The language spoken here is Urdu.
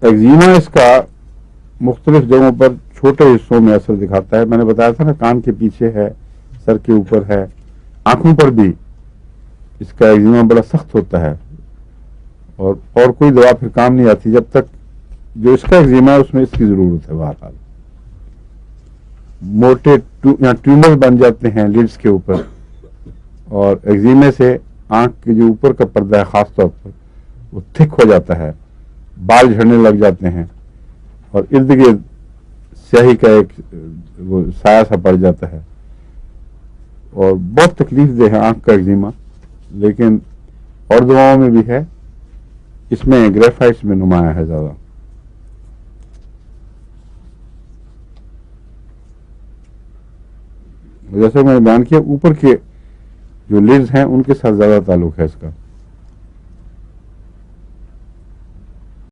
ایگزیما اس کا مختلف جگہوں پر چھوٹے حصوں میں اثر دکھاتا ہے. میں نے بتایا تھا نا, کان کے پیچھے ہے, سر کے اوپر ہے, آنکھوں پر بھی اس کا ایگزیما بڑا سخت ہوتا ہے, اور کوئی دوا پھر کام نہیں آتی جب تک جو اس کا ایگزیما ہے اس میں اس کی ضرورت ہے. بہرحال موٹے ٹیومر بن جاتے ہیں لیڈز کے اوپر, اور ایگزیمے سے آنکھ کے جو اوپر کا پردہ ہے خاص طور پر وہ تھک ہو جاتا ہے, بال جھڑنے لگ جاتے ہیں, اور ارد گرد سیاہی کا ایک وہ سایہ سا پڑ جاتا ہے, اور بہت تکلیف دہ ہے آنکھ کا ایگزیما. لیکن اور دواؤں میں بھی ہے, اس میں گریفائٹس میں نمایاں ہے زیادہ. جیسے میں نے بیان کیا, اوپر کے جو لیڈز ہیں ان کے ساتھ زیادہ تعلق ہے اس کا.